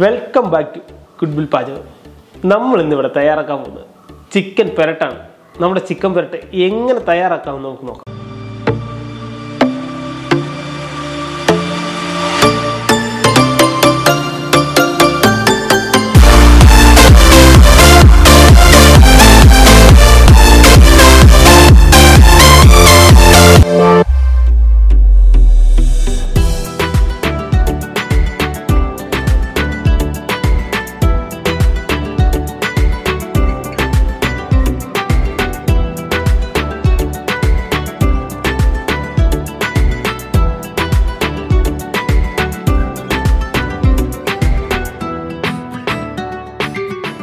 Welcome back to goodwill പാചകം. നമ്മൾ ഇന്നിവിടെ തയ്യാറാക്കാൻ പോകുന്നത് ചിക്കൻ പെരട്ടാണ്. നമ്മുടെ ചിക്കൻ പെരട്ട് എങ്ങനെ തയ്യാറാക്കാമെന്ന് നമുക്ക് നോക്കാം.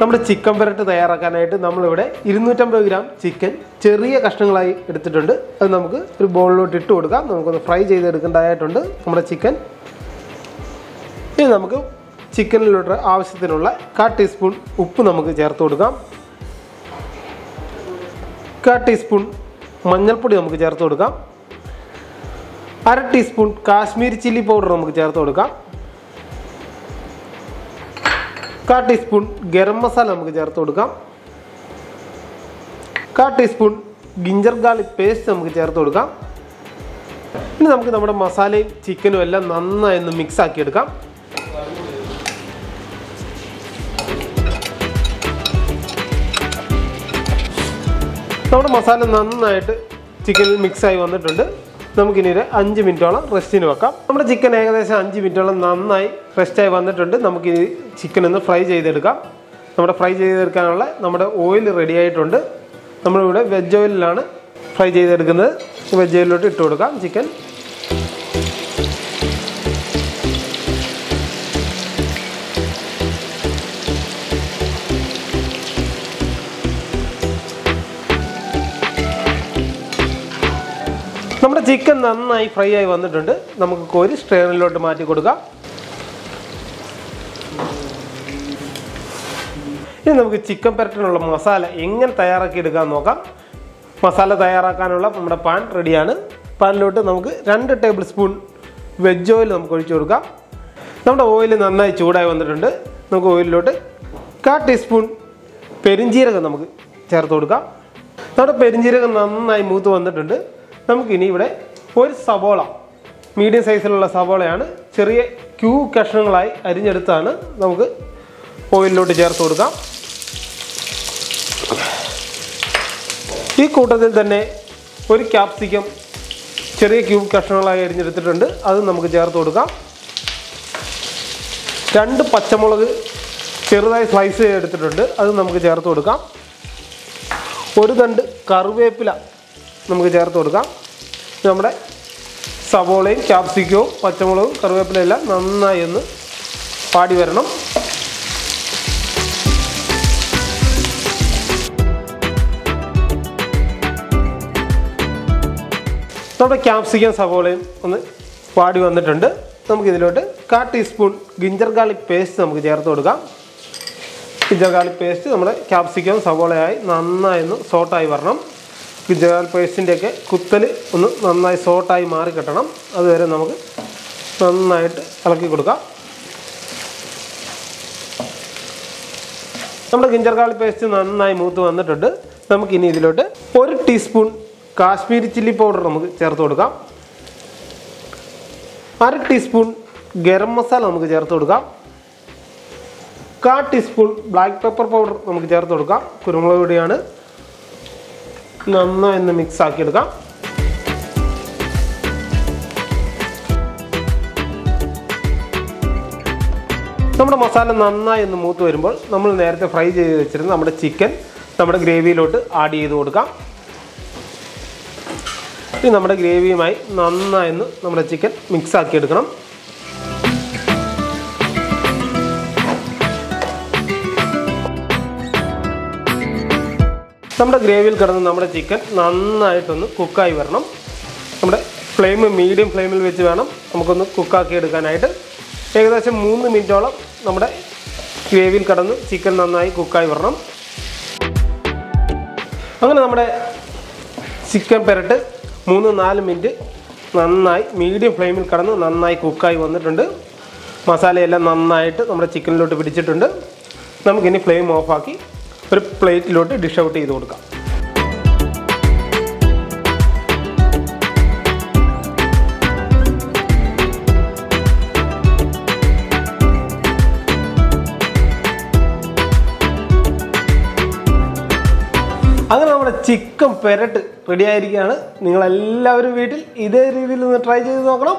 നമ്മുടെ ചിക്കൻ പെരട്ട് തയ്യാറാക്കാനായിട്ട് നമ്മളിവിടെ 250 ഗ്രാം ചിക്കൻ ചെറിയ കഷ്ണങ്ങളായി എടുത്തിട്ടുണ്ട്. അത് നമുക്ക് ഒരു ബൗളിലോട്ട് ഇട്ട് കൊടുക്കാം. നമുക്കൊന്ന് ഫ്രൈ ചെയ്തെടുക്കേണ്ടതായിട്ടുണ്ട് നമ്മുടെ ചിക്കൻ. ഇനി നമുക്ക് ചിക്കനിലോട്ട് ആവശ്യത്തിനുള്ള 1/4 ടീസ്പൂൺ ഉപ്പ് നമുക്ക് ചേർത്ത് കൊടുക്കാം. 1/4 ടീസ്പൂൺ മഞ്ഞൾപ്പൊടി നമുക്ക് ചേർത്ത് കൊടുക്കാം. 1/2 ടീസ്പൂൺ കാശ്മീരി ചില്ലി പൗഡർ നമുക്ക് ചേർത്ത് കൊടുക്കാം. 1/4 ടീസ്പൂൺ ഗരം മസാല നമുക്ക് ചേർത്ത് കൊടുക്കാം. 1/4 ടീസ്പൂൺ ജിഞ്ചർ ഗാർലിക് പേസ്റ്റ് നമുക്ക് ചേർത്ത് കൊടുക്കാം. ഇനി നമുക്ക് നമ്മുടെ മസാലയും ചിക്കനും എല്ലാം നന്നായി ഒന്ന് മിക്സ് ആക്കി എടുക്കാം. നമ്മുടെ മസാല നന്നായിട്ട് ചിക്കനിൽ മിക്സായി വന്നിട്ടുണ്ട്. നമുക്കിനി ഒരു 5 മിനിറ്റോളം റെസ്റ്റിന് വെക്കാം. നമ്മുടെ ചിക്കൻ ഏകദേശം 5 മിനിറ്റോളം നന്നായി റെസ്റ്റായി വന്നിട്ടുണ്ട്. നമുക്കിനി ചിക്കൻ ഒന്ന് ഫ്രൈ ചെയ്തെടുക്കാം. നമ്മുടെ ഫ്രൈ ചെയ്തെടുക്കാനുള്ള നമ്മുടെ ഓയിൽ റെഡി ആയിട്ടുണ്ട്. നമ്മളിവിടെ വെജ് ഓയിലാണ് ഫ്രൈ ചെയ്തെടുക്കുന്നത്. വെജ് ഓയിലോട്ട് ഇട്ട് കൊടുക്കാം ചിക്കൻ. നമ്മുടെ ചിക്കൻ നന്നായി ഫ്രൈ ആയി വന്നിട്ടുണ്ട്. നമുക്ക് കോരി സ്ട്രെയിനറിലോട്ട് മാറ്റി കൊടുക്കാം. ഇനി നമുക്ക് ചിക്കൻ പെരട്ടിനുള്ള മസാല എങ്ങനെ തയ്യാറാക്കി എടുക്കാൻ നോക്കാം. മസാല തയ്യാറാക്കാനുള്ള നമ്മുടെ പാൻ റെഡിയാണ്. പാനിലോട്ട് നമുക്ക് 2 ടേബിൾ സ്പൂൺ വെജ് ഓയിൽ നമുക്ക് ഒഴിച്ചു കൊടുക്കാം. നമ്മുടെ ഓയിൽ നന്നായി ചൂടായി വന്നിട്ടുണ്ട്. നമുക്ക് ഓയിലിലോട്ട് 1/4 ടീസ്പൂൺ പെരിഞ്ജീരകം നമുക്ക് ചേർത്ത് കൊടുക്കാം. നമ്മുടെ പെരിഞ്ജീരകം നന്നായി മൂത്ത് വന്നിട്ടുണ്ട്. നമുക്കിനി ഇവിടെ ഒരു സവോള, മീഡിയം സൈസിലുള്ള സവോളയാണ്, ചെറിയ ക്യൂബ് കഷ്ണങ്ങളായി അരിഞ്ഞെടുത്താണ് നമുക്ക് ഓയിലിലോട്ട് ചേർത്ത് കൊടുക്കാം. ഈ കൂട്ടത്തിൽ തന്നെ ഒരു ക്യാപ്സിക്കം ചെറിയ ക്യൂബ് കഷ്ണങ്ങളായി അരിഞ്ഞെടുത്തിട്ടുണ്ട്. അത് നമുക്ക് ചേർത്ത് കൊടുക്കാം. 2 പച്ചമുളക് ചെറുതായി സ്ലൈസ് ചെയ്തെടുത്തിട്ടുണ്ട്. അത് നമുക്ക് ചേർത്ത് കൊടുക്കാം. ഒരു തണ്ട് കറിവേപ്പില നമുക്ക് ചേർത്ത് കൊടുക്കാം. നമ്മുടെ സവോളയും ക്യാപ്സിക്കവും പച്ചമുളകും കറിവേപ്പിലയും എല്ലാം നന്നായി ഒന്ന് പാടി വരണം. നമ്മുടെ ക്യാപ്സിക്കം സവോളയും ഒന്ന് പാടി വന്നിട്ടുണ്ട്. നമുക്കിതിലോട്ട് 1/4 ടീസ്പൂൺ ജിഞ്ചർ ഗാർലിക് പേസ്റ്റ് നമുക്ക് ചേർത്ത് കൊടുക്കാം. ജിഞ്ചർ ഗാർലിക് പേസ്റ്റ് നമ്മുടെ ക്യാപ്സിക്കം സവോളയായി നന്നായി ഒന്ന് സോട്ടായി വരണം. ജിഞ്ചർ ഗാർലിക് പേസ്റ്റിൻ്റെയൊക്കെ കുത്തൽ ഒന്ന് നന്നായി സോട്ടായി മാറി കിട്ടണം. അതുവരെ നമുക്ക് നന്നായിട്ട് ഇളക്കി കൊടുക്കാം. നമ്മുടെ ജിഞ്ചർ ഗാർലിക് പേസ്റ്റ് നന്നായി മൂത്ത് വന്നിട്ടുണ്ട്. നമുക്കിനി ഇതിലോട്ട് 1 ടീസ്പൂൺ കാശ്മീരി ചില്ലി പൗഡർ നമുക്ക് ചേർത്ത് കൊടുക്കാം. 1/2 ടീസ്പൂൺ ഗരം മസാല നമുക്ക് ചേർത്ത് കൊടുക്കാം. 1/4 ടീസ്പൂൺ ബ്ലാക്ക് പെപ്പർ പൗഡർ നമുക്ക് ചേർത്ത് കൊടുക്കാം. കുരുമുളക് പൊടിയാണ്. നന്നായി ഒന്ന് മിക്സ് ആക്കിയെടുക്കാം. നമ്മുടെ മസാല നന്നായി ഒന്ന് മൂത്ത് വരുമ്പോൾ നമ്മൾ നേരത്തെ ഫ്രൈ ചെയ്ത് വെച്ചിരുന്ന നമ്മുടെ ചിക്കൻ നമ്മുടെ ഗ്രേവിയിലോട്ട് ആഡ് ചെയ്ത് കൊടുക്കാം. ഇനി നമ്മുടെ ഗ്രേവിയുമായി നന്നായി ഒന്ന് നമ്മുടെ ചിക്കൻ മിക്സ് ആക്കിയെടുക്കണം. നമ്മുടെ ഗ്രേവിയിൽ കിടന്ന് നമ്മുടെ ചിക്കൻ നന്നായിട്ടൊന്ന് കുക്കായി വരണം. നമ്മുടെ ഫ്ലെയിം മീഡിയം ഫ്ലെയിമിൽ വെച്ച് വേണം നമുക്കൊന്ന് കുക്കാക്കി എടുക്കാനായിട്ട്. ഏകദേശം 3 മിനിറ്റോളം നമ്മുടെ ഗ്രേവിയിൽ കിടന്ന് ചിക്കൻ നന്നായി കുക്കായി വരണം. അങ്ങനെ നമ്മുടെ ചിക്കൻ പെരട്ട് 3-4 മിനിറ്റ് നന്നായി മീഡിയം ഫ്ലെയിമിൽ കിടന്ന് നന്നായി കുക്കായി വന്നിട്ടുണ്ട്. മസാലയെല്ലാം നന്നായിട്ട് നമ്മുടെ ചിക്കനിലോട്ട് പിടിച്ചിട്ടുണ്ട്. നമുക്കിനി ഫ്ലെയിം ഓഫാക്കി ഒരു പ്ലേറ്റിലോട്ട് ഡിഷ് ഔട്ട് ചെയ്ത് കൊടുക്കാം. അങ്ങനെ നമ്മുടെ ചിക്കൻ പെരട്ട് റെഡി ആയിരിക്കുകയാണ്. നിങ്ങളെല്ലാവരും വീട്ടിൽ ഇതേ രീതിയിൽ ഒന്ന് ട്രൈ ചെയ്ത് നോക്കണം.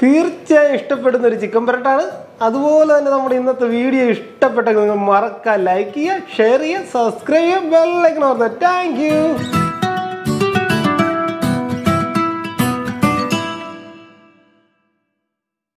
തീർച്ചയായും ഇഷ്ടപ്പെടുന്ന ഒരു ചിക്കൻ പെരട്ടാണ്. അതുപോലെ തന്നെ നമ്മുടെ ഇന്നത്തെ വീഡിയോ ഇഷ്ടപ്പെട്ടെങ്കിൽ നിങ്ങൾ മറക്കാൻ ലൈക്ക് ചെയ്യുക, ഷെയർ ചെയ്യുക, സബ്സ്ക്രൈബ് ചെയ്യുക, ബെൽ ഐക്കൺ അമർത്തുക. Thank you.